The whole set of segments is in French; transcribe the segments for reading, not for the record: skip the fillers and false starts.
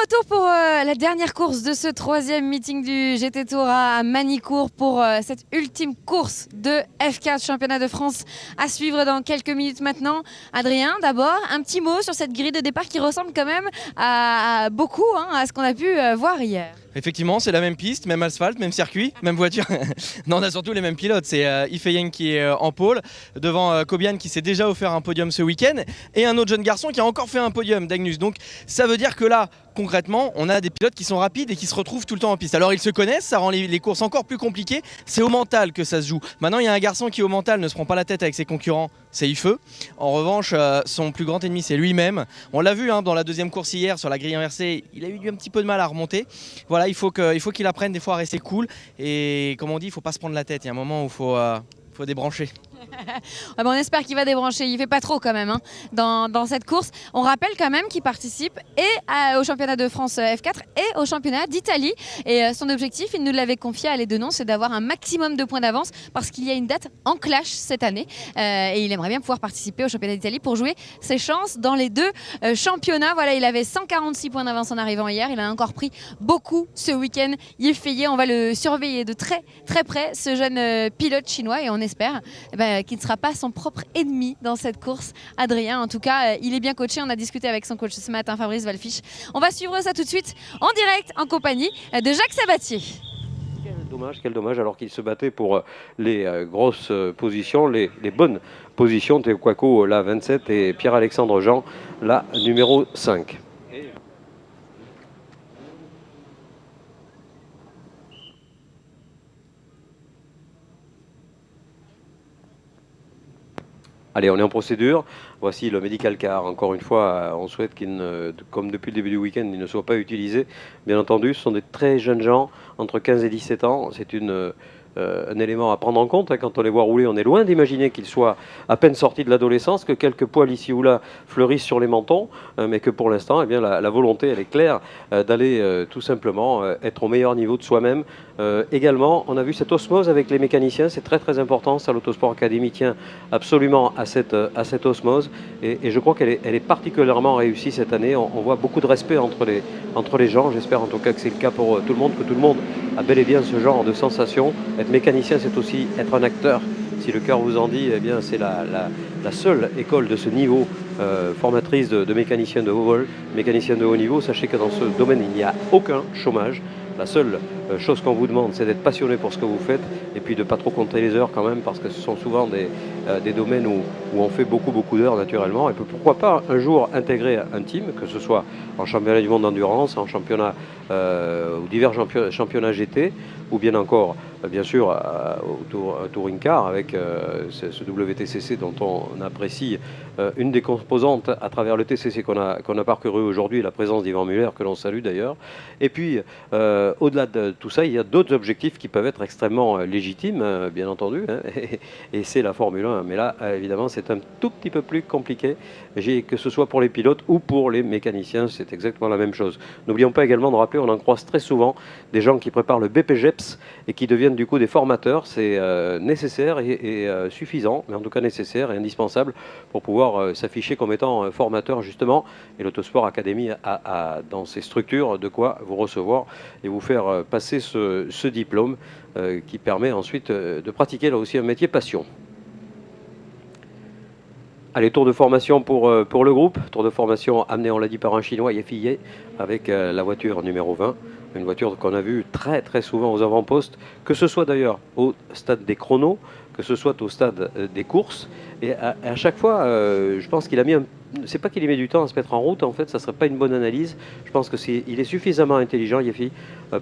retour pour la dernière course de ce troisième meeting du GT Tour à Manicourt pour cette ultime course de F4 Championnat de France à suivre dans quelques minutes maintenant. Adrien, d'abord, un petit mot sur cette grille de départ qui ressemble quand même à beaucoup à ce qu'on a pu voir hier. Effectivement, c'est la même piste, même asphalte, même circuit, même voiture. Non, on a surtout les mêmes pilotes. C'est Ifeyen qui est en pôle, devant Kobian qui s'est déjà offert un podium ce week-end, et un autre jeune garçon qui a encore fait un podium, Dagnus. Donc ça veut dire que là, concrètement, on a des pilotes qui sont rapides et qui se retrouvent tout le temps en piste. Alors ils se connaissent, ça rend les courses encore plus compliquées. C'est au mental que ça se joue. Maintenant, il y a un garçon qui au mental ne se prend pas la tête avec ses concurrents, c'est Ifeu. En revanche, son plus grand ennemi, c'est lui-même. On l'a vu dans la deuxième course hier sur la grille inversée, il a eu un petit peu de mal à remonter. Voilà, il faut qu'il apprenne des fois à rester cool et comme on dit, il ne faut pas se prendre la tête. Il y a un moment où il faut débrancher. On espère qu'il va débrancher, il fait pas trop quand même dans cette course. On rappelle quand même qu'il participe et au championnat de France F4 et au championnat d'Italie. Et son objectif, il nous l'avait confié à les deux noms, c'est d'avoir un maximum de points d'avance parce qu'il y a une date en clash cette année. Et il aimerait bien pouvoir participer au championnat d'Italie pour jouer ses chances dans les deux championnats. Voilà, il avait 146 points d'avance en arrivant hier. Il a encore pris beaucoup ce week-end. Yifeye, on va le surveiller de très très près, ce jeune pilote chinois, et on espère qu'il ne sera pas son propre ennemi dans cette course. Adrien, en tout cas, il est bien coaché. On a discuté avec son coach ce matin, Fabrice Valfiche. On va suivre ça tout de suite en direct en compagnie de Jacques Sabatier. Quel dommage, alors qu'il se battait pour les grosses positions, les bonnes positions. Théo Kouakou, la 27, et Pierre-Alexandre Jean, la numéro 5. Allez, on est en procédure. Voici le medical car. Encore une fois, on souhaite qu'il, comme depuis le début du week-end, il ne soit pas utilisé. Bien entendu, ce sont des très jeunes gens, entre 15 et 17 ans. C'est un élément à prendre en compte. Quand on les voit rouler, on est loin d'imaginer qu'ils soient à peine sortis de l'adolescence, que quelques poils ici ou là fleurissent sur les mentons, mais que pour l'instant, eh bien, la volonté, elle est claire d'aller tout simplement être au meilleur niveau de soi-même. Également, on a vu cette osmose avec les mécaniciens, c'est très très important. Ça, l'Autosport Academy tient absolument à cette osmose, et je crois qu'elle est particulièrement réussie cette année. On voit beaucoup de respect entre les gens. J'espère en tout cas que c'est le cas pour tout le monde, que tout le monde a bel et bien ce genre de sensation. Être mécanicien, c'est aussi être un acteur. Si le cœur vous en dit, eh bien c'est la seule école de ce niveau formatrice de mécaniciens de haut vol, mécaniciens de haut niveau. Sachez que dans ce domaine, il n'y a aucun chômage. La seule chose qu'on vous demande, c'est d'être passionné pour ce que vous faites, et puis de ne pas trop compter les heures quand même, parce que ce sont souvent des domaines où on fait beaucoup d'heures naturellement. Et puis pourquoi pas un jour intégrer un team, que ce soit en championnat du monde d'endurance, en championnat ou divers championnats GT, ou bien encore, bien sûr, au Touring Car avec ce WTCC dont on apprécie une des composantes à travers le TCC qu'on a parcouru aujourd'hui, la présence d'Yvan Muller, que l'on salue d'ailleurs. Et puis, au-delà de tout ça, il y a d'autres objectifs qui peuvent être extrêmement légitimes, bien entendu, et c'est la Formule 1. Mais là, évidemment, c'est un tout petit peu plus compliqué, que ce soit pour les pilotes ou pour les mécaniciens, c'est exactement la même chose. N'oublions pas également de rappeler, on en croise très souvent, des gens qui préparent le BPGEPS et qui deviennent du coup des formateurs. C'est nécessaire et suffisant, mais en tout cas nécessaire et indispensable pour pouvoir s'afficher comme étant formateur justement. Et l'Autosport Academy a dans ses structures de quoi vous recevoir et vous faire passer ce diplôme qui permet ensuite de pratiquer là aussi un métier passion. Allez, tour de formation pour le groupe. Tour de formation amené, on l'a dit, par un Chinois, Yefeye, avec la voiture numéro 20. Une voiture qu'on a vue très très souvent aux avant-postes, que ce soit d'ailleurs au stade des chronos, que ce soit au stade des courses. Et à chaque fois, je pense qu'il a mis c'est pas qu'il y met du temps à se mettre en route, en fait, ça serait pas une bonne analyse. Je pense qu'il est suffisamment intelligent, Yefi,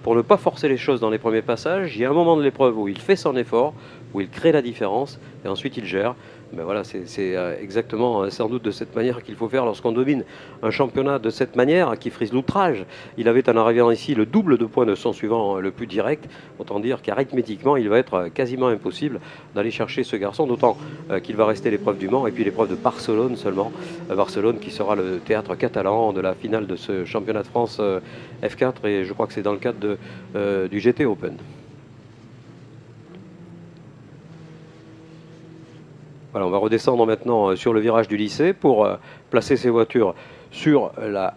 pour ne pas forcer les choses dans les premiers passages. Il y a un moment de l'épreuve où il fait son effort, où il crée la différence, et ensuite il gère. Ben voilà, c'est exactement sans doute de cette manière qu'il faut faire lorsqu'on domine un championnat de cette manière, qui frise l'outrage. Il avait en arrivant ici le double de points de son suivant le plus direct. Autant dire qu'arithmétiquement, il va être quasiment impossible d'aller chercher ce garçon, d'autant qu'il va rester l'épreuve du Mans et puis l'épreuve de Barcelone seulement. Barcelone qui sera le théâtre catalan de la finale de ce championnat de France F4, et je crois que c'est dans le cadre du GT Open. Voilà, on va redescendre maintenant sur le virage du lycée pour placer ces voitures sur la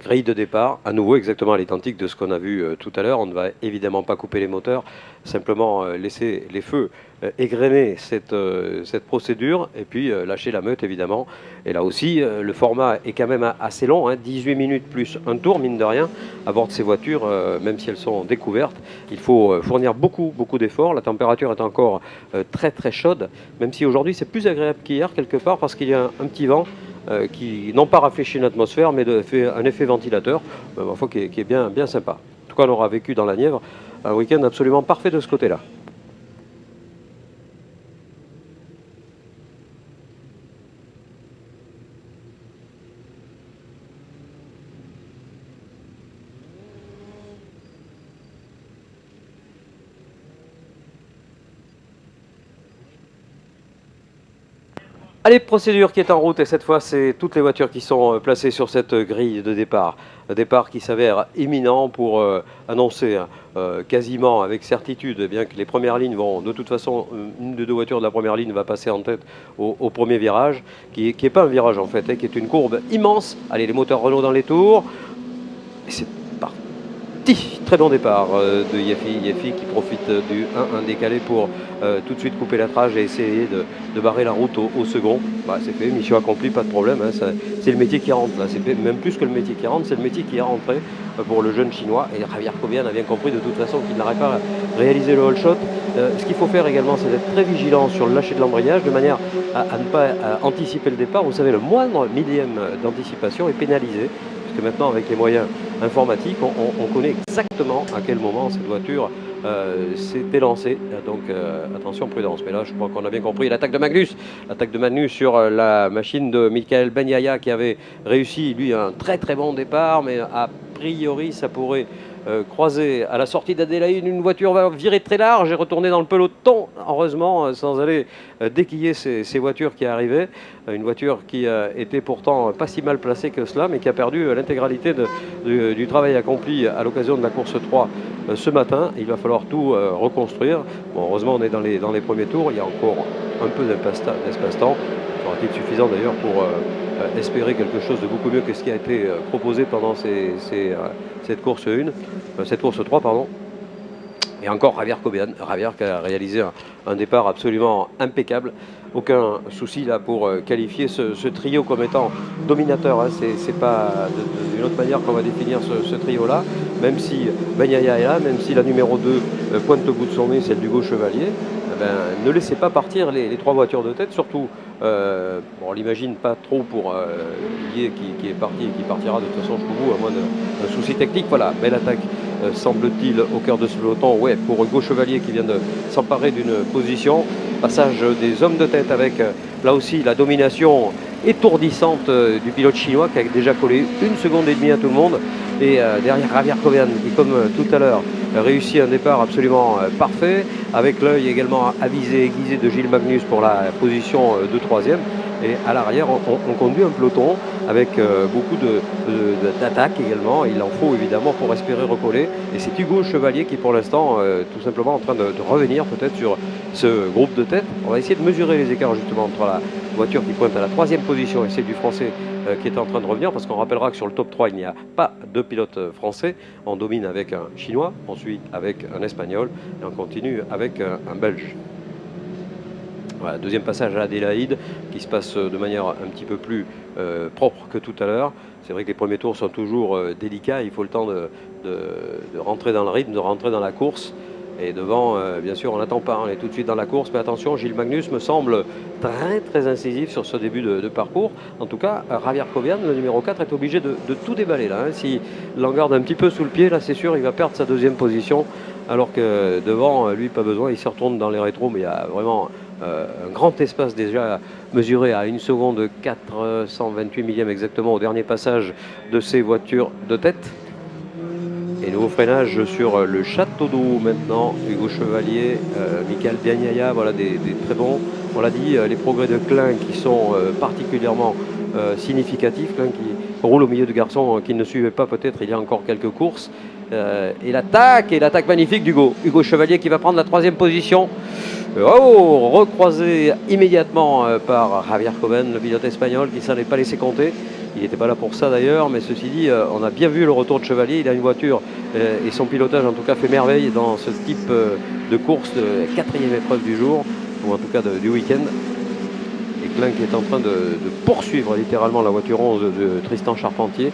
grille de départ, à nouveau exactement à l'identique de ce qu'on a vu tout à l'heure. On ne va évidemment pas couper les moteurs, simplement laisser les feux égrener cette procédure et puis lâcher la meute évidemment. Et là aussi, le format est quand même assez long, hein, 18 minutes plus un tour, mine de rien, à bord de ces voitures, même si elles sont découvertes. Il faut fournir beaucoup d'efforts. La température est encore très très chaude, même si aujourd'hui c'est plus agréable qu'hier quelque part parce qu'il y a un petit vent qui, non pas rafraîchit l'atmosphère, mais fait un effet ventilateur, ma foi, qui est bien sympa. En tout cas, on aura vécu dans la Nièvre un week-end absolument parfait de ce côté-là. Allez, procédure qui est en route et cette fois c'est toutes les voitures qui sont placées sur cette grille de départ. Un départ qui s'avère imminent pour annoncer quasiment avec certitude, bien que les premières lignes vont, de toute façon, une des deux voitures de la première ligne va passer en tête au premier virage, qui est pas un virage en fait, hein, qui est une courbe immense. Allez, les moteurs Renault dans les tours. Et c'est parti. Très bon départ de Yaffi qui profite du 1-1 décalé pour tout de suite couper la trage et essayer de barrer la route au second. Bah, c'est fait, mission accomplie, pas de problème. Hein, c'est le métier qui rentre là. C'est même plus que le métier qui rentre, c'est le métier qui est rentré pour le jeune chinois. Et Javier Cobian a bien compris de toute façon qu'il n'aurait pas réalisé le all shot. Ce qu'il faut faire également, c'est d'être très vigilant sur le lâcher de l'embrayage de manière à ne pas anticiper le départ. Vous savez, le moindre millième d'anticipation est pénalisé. Que maintenant, avec les moyens informatiques, on connaît exactement à quel moment cette voiture s'était lancée. Donc attention, prudence. Mais là, je crois qu'on a bien compris. L'attaque de Magnus sur la machine de Michael Ben Yahya qui avait réussi, lui, un très bon départ. Mais a priori, ça pourrait croiser à la sortie d'Adélaïde. Une voiture va virer très large et retourner dans le peloton, heureusement, sans aller déquiller ces voitures qui arrivaient. Une voiture qui était pourtant pas si mal placée que cela, mais qui a perdu l'intégralité du travail accompli à l'occasion de la course 3 ce matin. Il va falloir tout reconstruire. Bon, heureusement, on est dans les premiers tours. Il y a encore un peu d'espace-temps. Sera-t-il suffisant d'ailleurs pour espérer quelque chose de beaucoup mieux que ce qui a été proposé pendant cette course 1, cette course 3, pardon. Et encore Javier Cobian, qui a réalisé un départ absolument impeccable. Aucun souci là pour qualifier ce trio comme étant dominateur. Hein. C'est pas d'une autre manière qu'on va définir ce trio-là. Même si Ben Yahya est là, même si la numéro 2 pointe au bout de son nez, celle d'Hugo Chevalier, ne laissez pas partir les trois voitures de tête, surtout, on l'imagine pas trop pour Lier qui est parti et qui partira de toute façon jusqu'au bout, à moins d'un souci technique. Voilà, belle attaque, semble-t-il, au cœur de ce peloton. Ouais, pour Hugo Chevalier qui vient de s'emparer d'une position. Passage des hommes de tête avec, là aussi, la domination étourdissante du pilote chinois qui a déjà collé 1 seconde et demie à tout le monde. Et derrière Javier Cobian qui, comme tout à l'heure, réussit un départ absolument parfait, avec l'œil également avisé, aiguisé de Gilles Magnus pour la position de 3e. Et à l'arrière, on conduit un peloton avec beaucoup d'attaques également. Il en faut évidemment pour espérer recoller. Et c'est Hugo Chevalier qui, pour l'instant, tout simplement en train de revenir peut-être sur ce groupe de tête. On va essayer de mesurer les écarts justement entre la voiture qui pointe à la 3e position et celle du Français qui est en train de revenir. Parce qu'on rappellera que sur le top 3, il n'y a pas de pilote français. On domine avec un Chinois, ensuite avec un Espagnol et on continue avec un Belge. Voilà, deuxième passage à Adélaïde qui se passe de manière un petit peu plus propre que tout à l'heure. C'est vrai que les premiers tours sont toujours délicats. Il faut le temps de rentrer dans le rythme, de rentrer dans la course. Et devant, bien sûr, on n'attend pas, on est tout de suite dans la course. Mais attention, Gilles Magnus me semble très incisif sur ce début de parcours. En tout cas, Javier Cobian, le numéro 4, est obligé de tout déballer là. Hein. S'il l'en garde un petit peu sous le pied, là, c'est sûr, il va perdre sa 2e position. Alors que devant, lui, pas besoin, il se retourne dans les rétros, mais il y a vraiment un grand espace déjà mesuré à 1 seconde 428 millième exactement au dernier passage de ces voitures de tête. Et nouveau freinage sur le château d'eau maintenant, Hugo Chevalier, Michael Ben Yahya, voilà des très bons. On l'a dit, les progrès de Klein qui sont particulièrement significatifs. Klein qui roule au milieu de garçons qui ne suivaient pas peut-être il y a encore quelques courses. Et l'attaque magnifique d'Hugo. Hugo Chevalier qui va prendre la 3e position. Recroisé immédiatement par Javier Cobian, le pilote espagnol qui ne s'en est pas laissé compter. Il n'était pas là pour ça d'ailleurs, mais ceci dit, on a bien vu le retour de Chevalier. Il a une voiture et son pilotage en tout cas fait merveille dans ce type de course, de 4e épreuve du jour, ou en tout cas du week-end. Et Klein qui est en train de poursuivre littéralement la voiture 11 de Tristan Charpentier.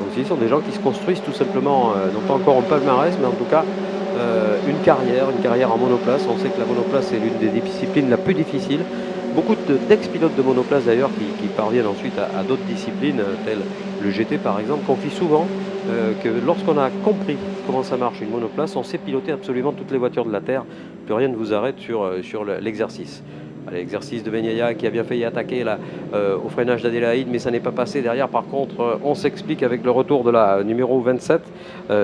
Aussi, ce sont des gens qui se construisent tout simplement, non pas encore en palmarès, mais en tout cas une carrière en monoplace. On sait que la monoplace est l'une des disciplines la plus difficiles. Beaucoup d'ex-pilotes de monoplace d'ailleurs qui parviennent ensuite à d'autres disciplines, telles le GT par exemple, confient souvent que lorsqu'on a compris comment ça marche une monoplace, on sait piloter absolument toutes les voitures de la Terre, plus rien ne vous arrête sur l'exercice. L'exercice de Ben Yaya qui a bien failli attaquer là, au freinage d'Adélaïde, mais ça n'est pas passé. Derrière, par contre, on s'explique avec le retour de la numéro 27,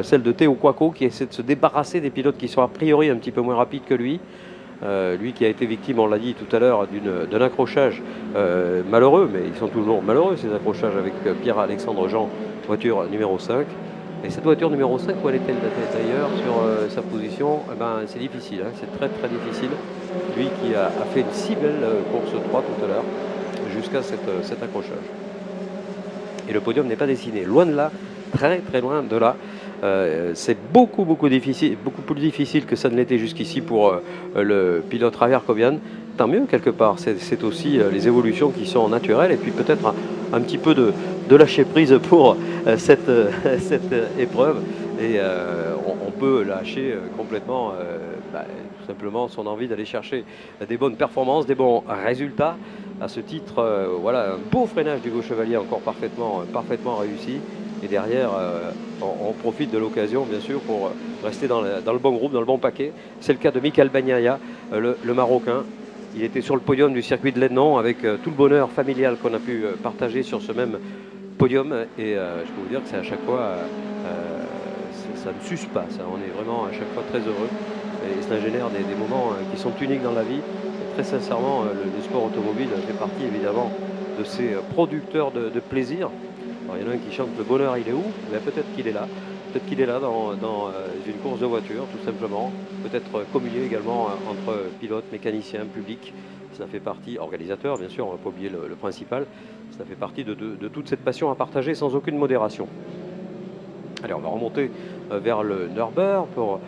celle de Théo Kouakou, qui essaie de se débarrasser des pilotes qui sont a priori un petit peu moins rapides que lui. Lui qui a été victime, on l'a dit tout à l'heure, d'un accrochage malheureux, mais ils sont toujours malheureux ces accrochages avec Pierre-Alexandre Jean, voiture numéro 5. Et cette voiture numéro 5, où elle est-elle d'ailleurs sur sa position? C'est difficile, hein, c'est très très difficile. Lui qui a fait une si belle course 3 tout à l'heure, jusqu'à cet accrochage. Et le podium n'est pas dessiné, loin de là, très très loin de là. C'est beaucoup plus difficile que ça ne l'était jusqu'ici pour le pilote Javier Cobian. Tant mieux quelque part, c'est aussi les évolutions qui sont naturelles et puis peut-être un petit peu de lâcher prise pour cette épreuve. Et on peut lâcher complètement tout simplement son envie d'aller chercher des bonnes performances, des bons résultats. À ce titre, voilà un beau freinage d'Hugo Chevalier encore parfaitement réussi. Et derrière, on profite de l'occasion, bien sûr, pour rester dans le bon groupe, dans le bon paquet. C'est le cas de Michael Bagnaia, le Marocain. Il était sur le podium du circuit de Lennon avec tout le bonheur familial qu'on a pu partager sur ce même podium. Et je peux vous dire que c'est à chaque fois, ça ne s'use pas. Ça. On est vraiment à chaque fois très heureux. Et cela génère des moments qui sont uniques dans la vie. Et très sincèrement, le sport automobile fait partie évidemment de ces producteurs de plaisir. Alors, il y en a un qui chante « Le bonheur, il est où ?» Peut-être qu'il est là. Peut-être qu'il est là dans une course de voiture, tout simplement. Peut-être communier également entre pilotes, mécaniciens, public. Ça fait partie, organisateurs, bien sûr, on ne va pas oublier le principal. Ça fait partie de toute cette passion à partager sans aucune modération. Allez, on va remonter vers le Nürburgring pour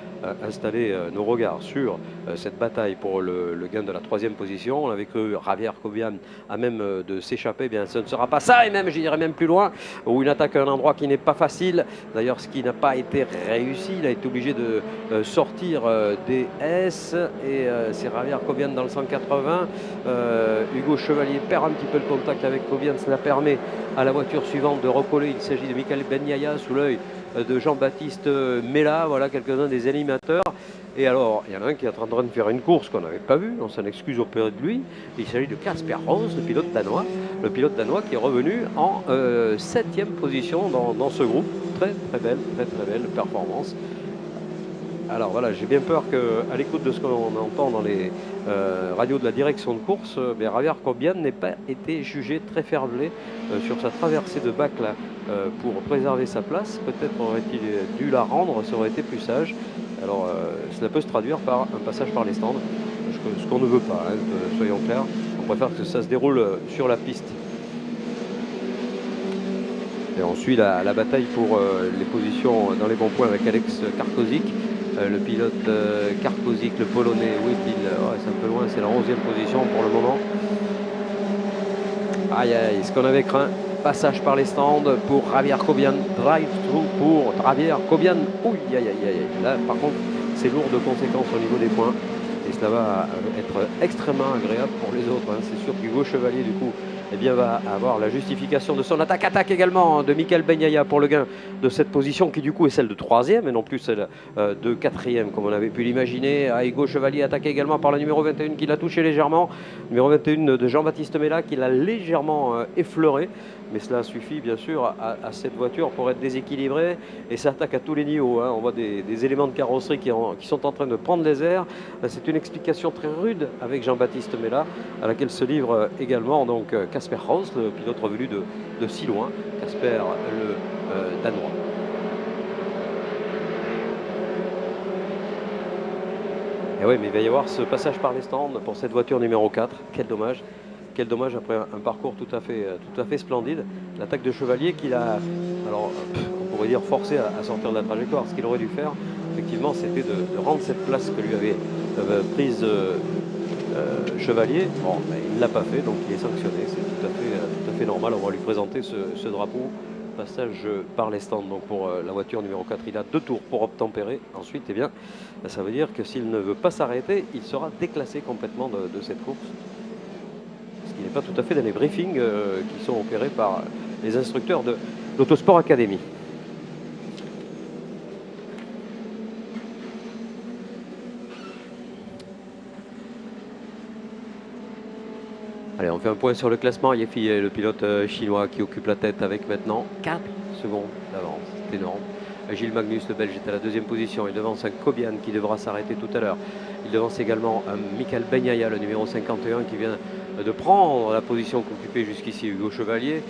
installer nos regards sur cette bataille pour le gain de la 3e position. On avait cru Javier Cobian à même de s'échapper. Eh bien, ce ne sera pas ça, et même, j'irai même plus loin, où une attaque à un endroit qui n'est pas facile. D'ailleurs, ce qui n'a pas été réussi, il a été obligé de sortir des S, et c'est Javier Cobian dans le 180. Hugo Chevalier perd un petit peu le contact avec Cobian, cela permet à la voiture suivante de recoller. Il s'agit de Michael Bagnaia sous l'œil de Jean-Baptiste Mella, voilà quelques-uns des animateurs. Et alors, il y en a un qui est en train de faire une course qu'on n'avait pas vue, on s'en excuse auprès de lui. Il s'agit de Kasper Rose, le pilote danois qui est revenu en 7e position dans ce groupe. Très belle performance. Alors voilà, j'ai bien peur qu'à l'écoute de ce qu'on entend dans les radios de la direction de course, Javier Cobian n'ait pas été jugé très fair-play sur sa traversée de bac là, pour préserver sa place. Peut-être aurait-il dû la rendre, ça aurait été plus sage. Alors cela peut se traduire par un passage par les stands, ce qu'on ne veut pas, hein, soyons clairs. On préfère que ça se déroule sur la piste. Et on suit la bataille pour les positions dans les bons points avec Alex Karkozik. Le pilote Karkozik, le polonais, où est-il? C'est un peu loin, c'est la 11e position pour le moment. Aïe aïe, ce qu'on avait craint, passage par les stands pour Javier Cobian, drive-through pour Javier Cobian. Ouh, aïe aïe aïe, là par contre c'est lourd de conséquences au niveau des points et cela va être extrêmement agréable pour les autres, hein. C'est sûr qu'Hugo Chevalier du coup va avoir la justification de son attaque également de Michael Bagnaia pour le gain de cette position qui du coup est celle de 3e et non plus celle de 4e comme on avait pu l'imaginer. Hugo Chevalier attaqué également par la numéro 21 qui l'a touché légèrement, numéro 21 de Jean-Baptiste Mella qui l'a légèrement effleuré, mais cela suffit bien sûr à cette voiture pour être déséquilibrée et ça attaque à tous les niveaux, hein. On voit des éléments de carrosserie qui sont en train de prendre les airs. C'est une explication très rude avec Jean-Baptiste Mella à laquelle se livre également donc Kasper Rose, le pilote revenu de si loin, Kasper le Danois. Et oui, mais il va y avoir ce passage par les stands pour cette voiture numéro 4. Quel dommage quel dommage après un parcours tout à fait splendide. L'attaque de Chevalier qu'il a, alors on pourrait dire forcé à sortir de la trajectoire. Ce qu'il aurait dû faire, effectivement, c'était de rendre cette place que lui avait prise Chevalier. Bon, ben, il ne l'a pas fait, donc il est sanctionné. C'est tout à fait normal. On va lui présenter ce drapeau. Passage par les stands. Donc pour la voiture numéro 4, il a 2 tours pour obtempérer. Ensuite, eh bien, ça veut dire que s'il ne veut pas s'arrêter, il sera déclassé complètement de cette course. Ce qui n'est pas tout à fait dans les briefings qui sont opérés par les instructeurs d'Autosport Academy. Allez, on fait un point sur le classement. Yefi est le pilote chinois qui occupe la tête avec maintenant 4 secondes d'avance. C'est énorme. Gilles Magnus, le Belge, est à la 2e position. Il devance un Kobian qui devra s'arrêter tout à l'heure. Il devance également un Michael Benyaya, le numéro 51, qui vient de prendre la position qu'occupait jusqu'ici Hugo Chevalier.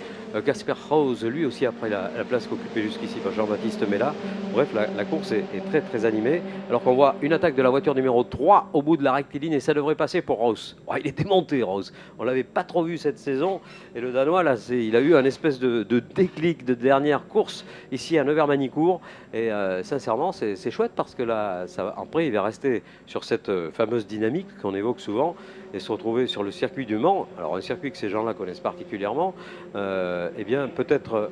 Casper Rose, lui aussi, après la place qu'occupait jusqu'ici par Jean-Baptiste Mella. Bref, la course est très animée. Alors qu'on voit une attaque de la voiture numéro 3 au bout de la rectiligne et ça devrait passer pour Rose. Oh, il était monté, Rose. On ne l'avait pas trop vu cette saison. Et le Danois, là, il a eu un espèce de déclic de dernière course ici à Nevers-Manicourt. Et sincèrement, c'est chouette parce que là, après, il va rester sur cette fameuse dynamique qu'on évoque souvent et se retrouver sur le circuit du Mans. Alors un circuit que ces gens-là connaissent particulièrement. Eh bien, peut-être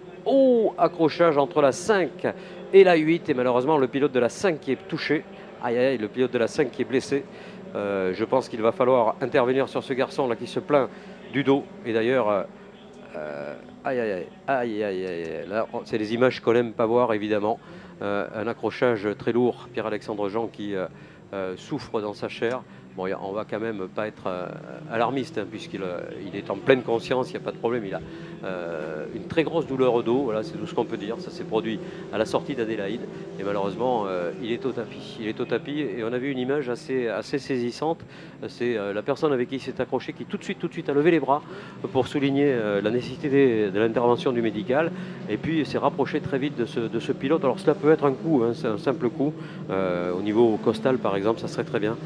accrochage entre la 5 et la 8. Et malheureusement, le pilote de la 5 qui est touché. Aïe, aïe, le pilote de la 5 qui est blessé. Je pense qu'il va falloir intervenir sur ce garçon-là qui se plaint du dos. Et d'ailleurs, aïe, aïe, aïe, aïe, aïe, aïe. Là, c'est des images qu'on n'aime pas voir, évidemment. Un accrochage très lourd. Pierre-Alexandre Jean qui souffre dans sa chair. Bon, on va quand même pas être alarmiste, hein, puisqu'il est en pleine conscience, il n'y a pas de problème. Il a une très grosse douleur au dos, voilà, c'est tout ce qu'on peut dire. Ça s'est produit à la sortie d'Adélaïde. Et malheureusement, il est au tapis. Il est au tapis et on a vu une image assez saisissante. C'est la personne avec qui il s'est accroché qui tout de suite a levé les bras pour souligner la nécessité de l'intervention du médical. Et puis s'est rapproché très vite de ce pilote. Alors cela peut être un coup, hein, c'est un simple coup. Au niveau costal, par exemple, ça serait très bien.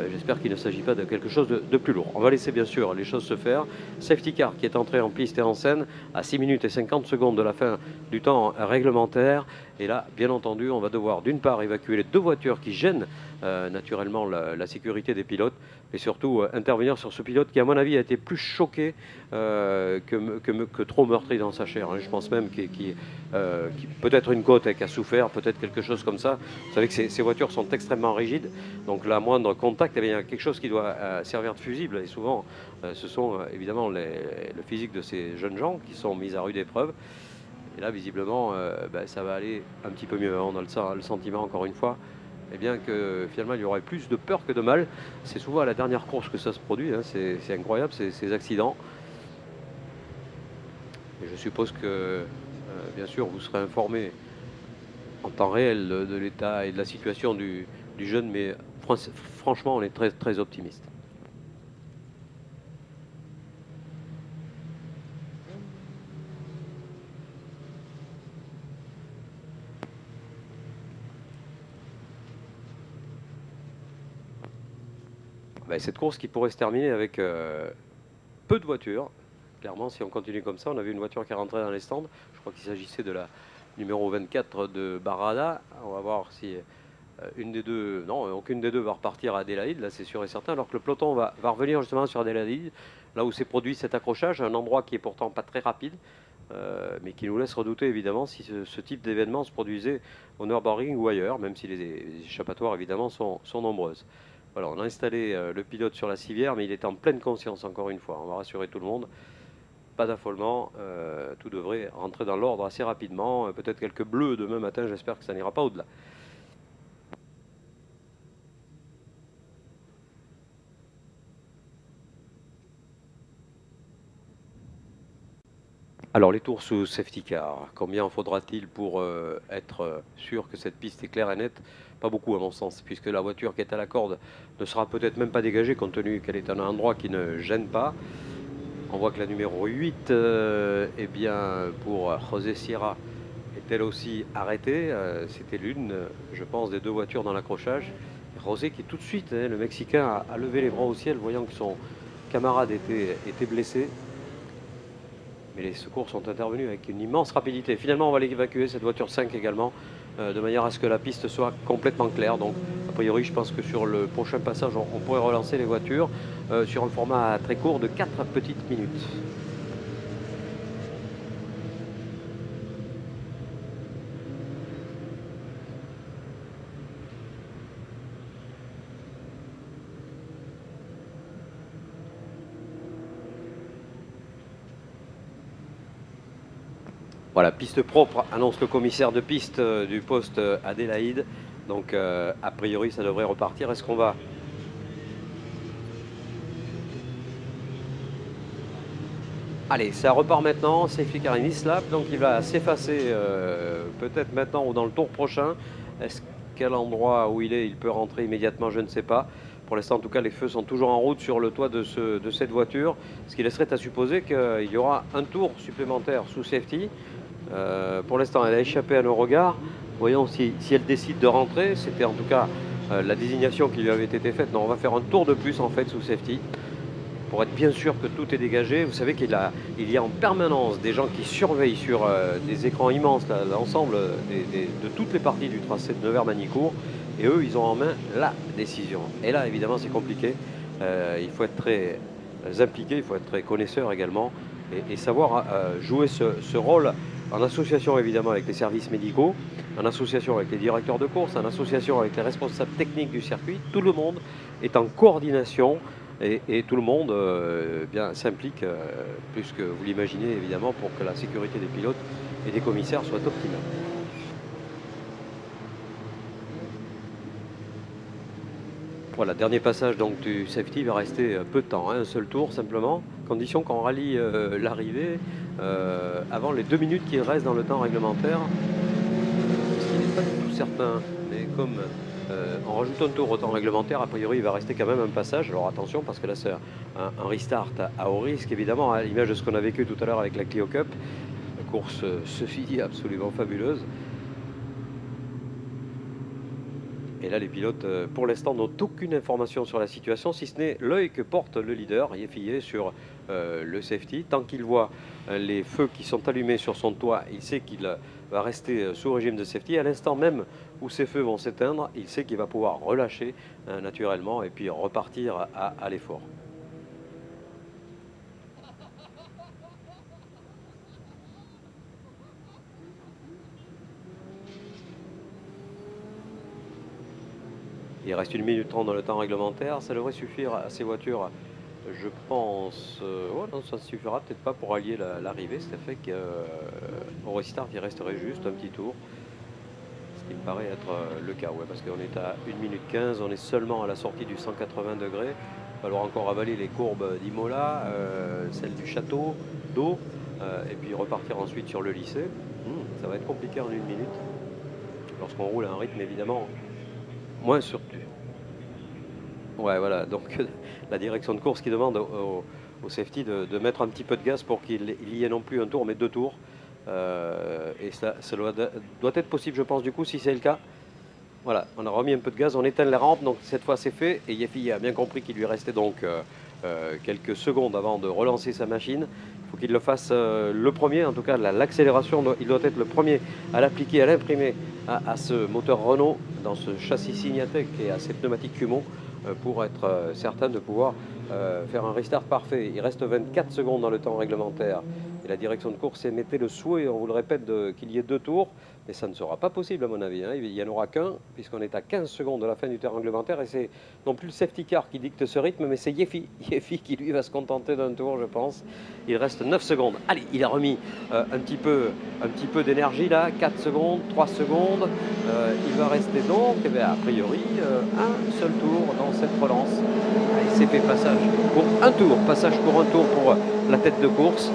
J'espère qu'il ne s'agit pas de quelque chose de plus lourd. On va laisser bien sûr les choses se faire. Safety car qui est entré en piste et en scène à 6 minutes et 50 secondes de la fin du temps réglementaire. Et là, bien entendu, on va devoir d'une part évacuer les 2 voitures qui gênent naturellement la sécurité des pilotes, mais surtout intervenir sur ce pilote qui, à mon avis, a été plus choqué que trop meurtri dans sa chair. Hein. Je pense même qu'il peut-être une côte qui a souffert, peut-être quelque chose comme ça. Vous savez que ces voitures sont extrêmement rigides, donc la moindre contact, eh bien, il y a quelque chose qui doit servir de fusible. Et souvent, ce sont évidemment le physique de ces jeunes gens qui sont mis à rude épreuve. Et là, visiblement, ça va aller un petit peu mieux. On a le sentiment, encore une fois, eh bien, que finalement, il y aurait plus de peur que de mal. C'est souvent à la dernière course que ça se produit. Hein. C'est incroyable, ces accidents. Et je suppose que, bien sûr, vous serez informé en temps réel de l'état et de la situation du jeune. Mais franchement, on est très optimiste. Cette course qui pourrait se terminer avec peu de voitures. Clairement, si on continue comme ça, on a vu une voiture qui est rentrée dans les stands. Je crois qu'il s'agissait de la numéro 24 de Barada. On va voir si une des deux, non, aucune des deux va repartir à Adélaïde, là c'est sûr et certain, alors que le peloton va revenir justement sur Adélaïde, là où s'est produit cet accrochage, un endroit qui est pourtant pas très rapide, mais qui nous laisse redouter évidemment si ce type d'événement se produisait au Nürburgring ou ailleurs, même si les échappatoires évidemment sont nombreuses. Voilà, on a installé le pilote sur la civière, mais il est en pleine conscience, encore une fois. On va rassurer tout le monde. Pas d'affolement. Tout devrait rentrer dans l'ordre assez rapidement. Peut-être quelques bleus demain matin. J'espère que ça n'ira pas au-delà. Alors, les tours sous safety car, combien en faudra-t-il pour être sûr que cette piste est claire et nette? Pas beaucoup à mon sens, puisque la voiture qui est à la corde ne sera peut-être même pas dégagée, compte tenu qu'elle est à un endroit qui ne gêne pas. On voit que la numéro 8, eh bien, pour José Sierra, est elle aussi arrêtée. C'était l'une, je pense, des 2 voitures dans l'accrochage. José qui tout de suite, le Mexicain, a levé les bras au ciel, voyant que camarade était blessé. Mais les secours sont intervenus avec une immense rapidité. Finalement, on va l'évacuer, cette voiture 5 également, de manière à ce que la piste soit complètement claire. Donc, a priori, je pense que sur le prochain passage, on pourrait relancer les voitures sur un format très court de 4 petites minutes. Voilà, piste propre, annonce le commissaire de piste du poste Adélaïde. Donc, a priori, ça devrait repartir. Est-ce qu'on va... Allez, ça repart maintenant. Safety car in lap, donc il va s'effacer peut-être maintenant ou dans le tour prochain. Est-ce quel endroit où il est, il peut rentrer immédiatement, je ne sais pas. Pour l'instant, en tout cas, les feux sont toujours en route sur le toit de cette voiture, ce qui laisserait à supposer qu'il y aura un tour supplémentaire sous safety. Pour l'instant, elle a échappé à nos regards. Voyons si elle décide de rentrer. C'était en tout cas la désignation qui lui avait été faite. Non, on va faire un tour de plus en fait sous safety pour être bien sûr que tout est dégagé. Vous savez qu'il y a en permanence des gens qui surveillent sur des écrans immenses l'ensemble de toutes les parties du tracé de Nevers-Manicourt. Et eux, ils ont en main la décision. Et là, évidemment, c'est compliqué. Il faut être très impliqué, il faut être très connaisseur également et savoir jouer ce rôle en association évidemment avec les services médicaux, en association avec les directeurs de course, en association avec les responsables techniques du circuit. Tout le monde est en coordination et tout le monde bien s'implique plus que vous l'imaginez évidemment pour que la sécurité des pilotes et des commissaires soit optimale. Voilà, dernier passage donc du safety, va rester peu de temps, un seul tour simplement, condition qu'on rallie l'arrivée avant les 2 minutes qui restent dans le temps réglementaire, ce qui n'est pas du tout certain, mais comme en rajoutant un tour au temps réglementaire, a priori il va rester quand même un passage, alors attention parce que là c'est un restart à haut risque évidemment, à l'image de ce qu'on a vécu tout à l'heure avec la Clio Cup, la course ceci dit absolument fabuleuse. Et là, les pilotes, pour l'instant, n'ont aucune information sur la situation, si ce n'est l'œil que porte le leader, Yeffier, sur le safety. Tant qu'il voit les feux qui sont allumés sur son toit, il sait qu'il va rester sous régime de safety. À l'instant même où ces feux vont s'éteindre, il sait qu'il va pouvoir relâcher naturellement et puis repartir à l'effort. Il reste 1 minute 30 dans le temps réglementaire. Ça devrait suffire à ces voitures, je pense. Oh non, ça ne suffira peut-être pas pour allier l'arrivée. Ça fait qu'au restart, il resterait juste un petit tour. Ce qui me paraît être le cas. Ouais, parce qu'on est à 1 minute 15. On est seulement à la sortie du 180 degrés. Il va falloir encore avaler les courbes d'Imola, celle du château d'eau, et puis repartir ensuite sur le lycée. Ça va être compliqué en 1 minute. Lorsqu'on roule à un rythme évidemment moins soutenu. Ouais, voilà, donc la direction de course qui demande au safety de mettre un petit peu de gaz pour qu'il y ait non plus un tour mais 2 tours. Et ça doit être possible, je pense, du coup, si c'est le cas. Voilà, on a remis un peu de gaz, on éteint les rampes, donc cette fois c'est fait. Et Yeffier a bien compris qu'il lui restait donc quelques secondes avant de relancer sa machine. Il faut qu'il le fasse le premier, en tout cas l'accélération, il doit être le premier à l'appliquer, à l'imprimer à ce moteur Renault dans ce châssis Signatec et à ces pneumatiques Kumho pour être certain de pouvoir faire un restart parfait. Il reste 24 secondes dans le temps réglementaire et la direction de course émettait le souhait, on vous le répète, qu'il y ait 2 tours. Mais ça ne sera pas possible à mon avis, hein. Il n'y en aura qu'un puisqu'on est à 15 secondes de la fin du temps réglementaire et c'est non plus le safety car qui dicte ce rythme mais c'est Yeffier qui lui va se contenter d'un tour, je pense. Il reste 9 secondes. Allez, il a remis un petit peu d'énergie là, 4 secondes, 3 secondes. Il va rester donc, eh bien, a priori, un seul tour dans cette relance. Allez, c'est fait, passage pour un tour pour la tête de course.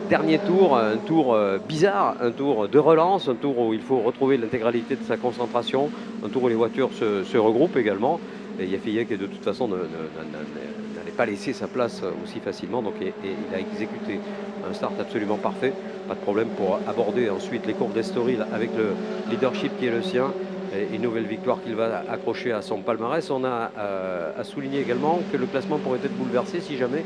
Dernier tour, un tour bizarre, un tour de relance, un tour où il faut retrouver l'intégralité de sa concentration, un tour où les voitures se regroupent également. Et Yeffier qui de toute façon n'allait pas laisser sa place aussi facilement, donc et il a exécuté un start absolument parfait. Pas de problème pour aborder ensuite les courbes d'Estoril avec le leadership qui est le sien. et une nouvelle victoire qu'il va accrocher à son palmarès. On a à souligner également que le classement pourrait être bouleversé si jamais,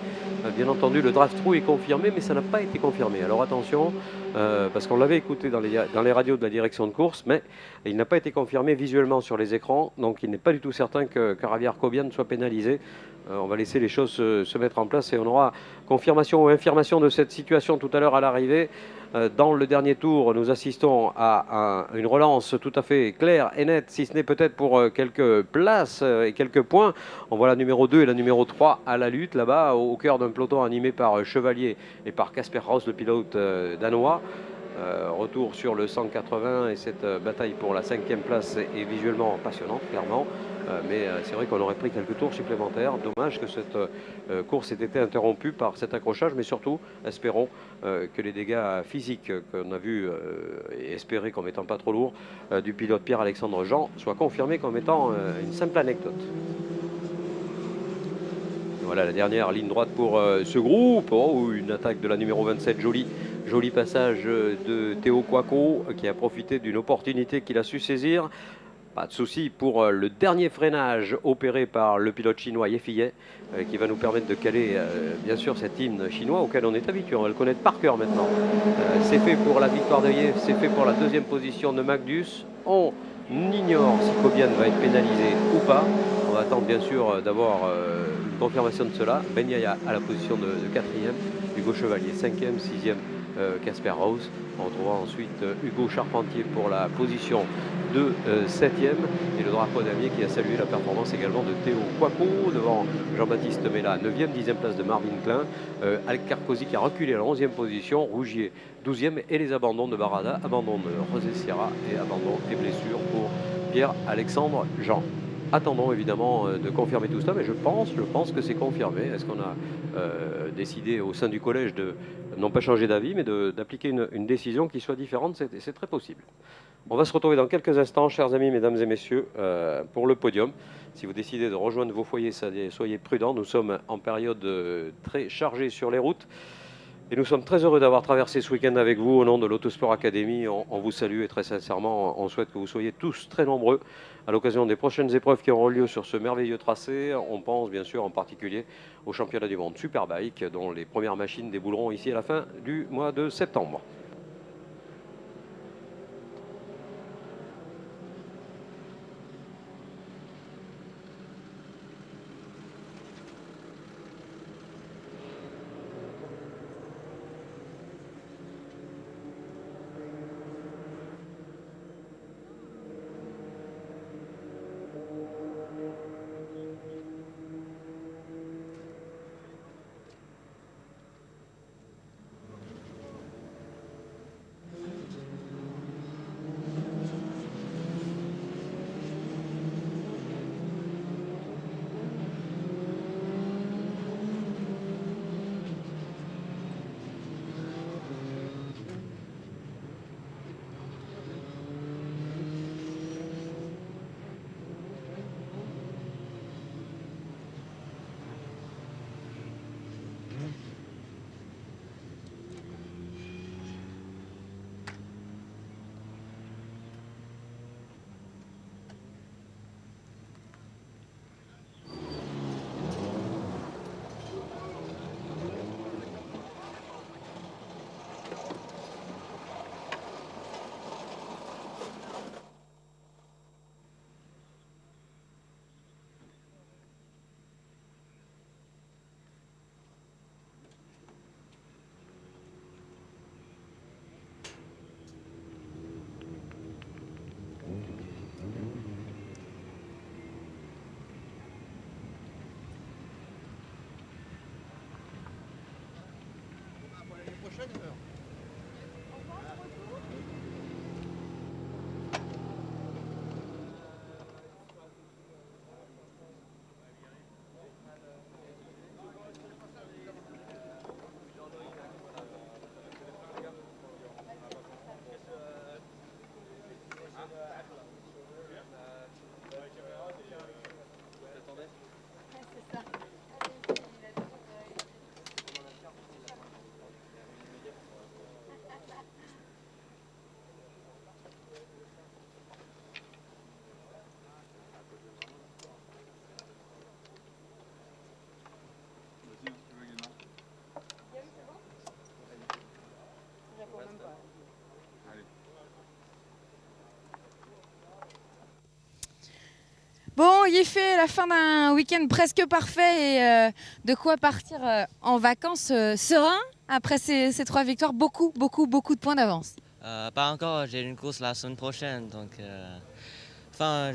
bien entendu, le drive-through est confirmé, mais ça n'a pas été confirmé. Alors attention, parce qu'on l'avait écouté dans les radios de la direction de course, mais il n'a pas été confirmé visuellement sur les écrans, donc il n'est pas du tout certain que Javier Cobian soit pénalisé. On va laisser les choses se mettre en place et on aura confirmation ou infirmation de cette situation tout à l'heure à l'arrivée. Dans le dernier tour, nous assistons à une relance tout à fait claire et nette, si ce n'est peut-être pour quelques places et quelques points. On voit la numéro 2 et la numéro 3 à la lutte là-bas, au cœur d'un peloton animé par Chevalier et par Casper Ross, le pilote danois. Retour sur le 180 et cette bataille pour la 5e place est visuellement passionnante, clairement. Mais c'est vrai qu'on aurait pris quelques tours supplémentaires. Dommage que cette course ait été interrompue par cet accrochage, mais surtout, espérons que les dégâts physiques qu'on a vus et espérés comme étant pas trop lourds du pilote Pierre-Alexandre Jean soient confirmés comme étant une simple anecdote. Voilà la dernière ligne droite pour ce groupe. Oh, une attaque de la numéro 27, joli passage de Théo Kouakou qui a profité d'une opportunité qu'il a su saisir. Pas de souci pour le dernier freinage opéré par le pilote chinois Ye Fiyai qui va nous permettre de caler bien sûr cet hymne chinois auquel on est habitué. On va le connaître par cœur maintenant. C'est fait pour la victoire de Ye, c'est fait pour la 2e position de Magnus. On ignore si Cobian va être pénalisé ou pas. On va attendre bien sûr d'avoir une confirmation de cela. Ben Yaya à la position de 4e, Hugo Chevalier 5e, 6e Casper Rose. On retrouvera ensuite Hugo Charpentier pour la position de 7e et le drapeau damier qui a salué la performance également de Théo Kouakou devant Jean-Baptiste Mella 9e, 10e place de Marvin Klein, Alec Carcosi qui a reculé à la 11e position, Rougier 12e et les abandons de Barada, abandon de José Sierra et abandon et blessures pour Pierre-Alexandre Jean. Attendons évidemment de confirmer tout cela, mais je pense que c'est confirmé. Est-ce qu'on a décidé au sein du collège de non pas changer d'avis, mais d'appliquer une décision qui soit différente? C'est très possible. On va se retrouver dans quelques instants, chers amis, mesdames et messieurs, pour le podium. Si vous décidez de rejoindre vos foyers, soyez prudents. Nous sommes en période très chargée sur les routes. Et nous sommes très heureux d'avoir traversé ce week-end avec vous au nom de l'Autosport Academy. On vous salue et très sincèrement, on souhaite que vous soyez tous très nombreux à l'occasion des prochaines épreuves qui auront lieu sur ce merveilleux tracé. On pense bien sûr en particulier au championnat du monde Superbike, dont les premières machines débouleront ici à la fin du mois de septembre. Bon, Yifei, la fin d'un week-end presque parfait et de quoi partir en vacances serein après ces 3 victoires. Beaucoup de points d'avance. Pas encore, j'ai une course la semaine prochaine. Donc,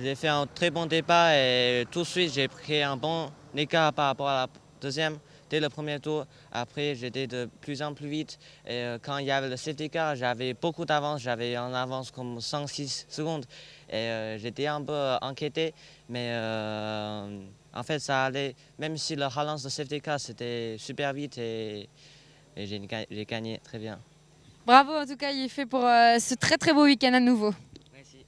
j'ai fait un très bon départ et tout de suite j'ai pris un bon écart par rapport à la deuxième. Dès le premier tour, après j'étais de plus en plus vite et quand il y avait le safety car, j'avais beaucoup d'avance, j'avais en avance comme 106 secondes et j'étais un peu inquiété, mais en fait ça allait, même si le relance de safety car c'était super vite et j'ai gagné très bien. Bravo en tout cas Yifei pour ce très beau week-end à nouveau. Merci.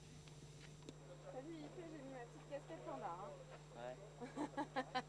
Salut Yifei, j'ai mis ma petite casquette panda. Ouais.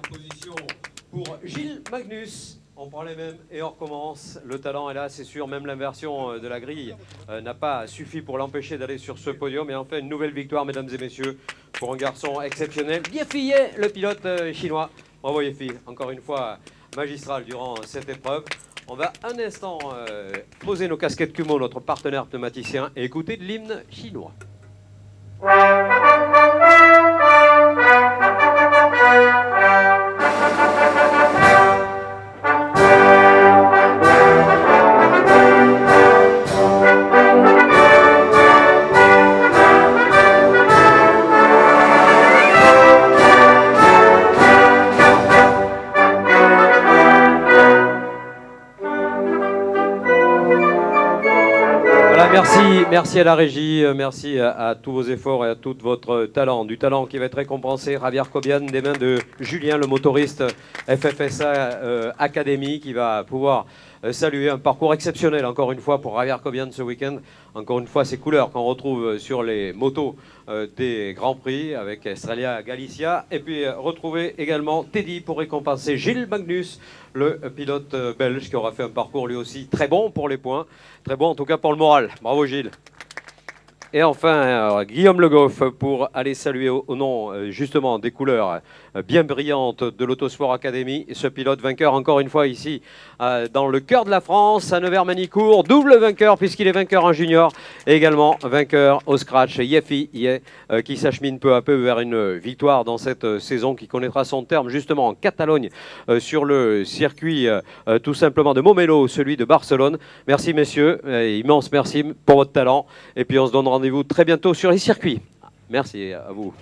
Position pour Gilles Magnus. On prend les mêmes et on recommence. Le talent est là, c'est sûr. Même l'inversion de la grille n'a pas suffi pour l'empêcher d'aller sur ce podium. Et enfin, une nouvelle victoire, mesdames et messieurs, pour un garçon exceptionnel. Bien filé, le pilote chinois Bravo Yefi, encore une fois magistral durant cette épreuve. On va un instant poser nos casquettes Kumo, notre partenaire pneumaticien, et écouter de l'hymne chinois. Merci à la régie, merci à tous vos efforts et à tout votre talent. Du talent qui va être récompensé, Javier Cobian, des mains de Julien, le motoriste FFSA Academy, qui va pouvoir saluer un parcours exceptionnel, encore une fois, pour Javier Cobian ce week-end. Encore une fois, ces couleurs qu'on retrouve sur les motos des Grands Prix avec Estrella Galicia. Et puis retrouver également Teddy pour récompenser Gilles Magnus, le pilote belge qui aura fait un parcours lui aussi très bon pour les points. Très bon en tout cas pour le moral. Bravo Gilles. Et enfin, Guillaume Le Goff pour aller saluer au nom justement des couleurs bien brillantes de l'Autosport Academy. Ce pilote vainqueur encore une fois ici dans le cœur de la France, à Nevers-Manicourt, double vainqueur puisqu'il est vainqueur en junior et également vainqueur au scratch. Yefi qui s'achemine peu à peu vers une victoire dans cette saison qui connaîtra son terme justement en Catalogne sur le circuit tout simplement de Momelo, celui de Barcelone. Merci messieurs, immense merci pour votre talent et puis on se donne rendez-vous très bientôt sur les circuits. Merci à vous.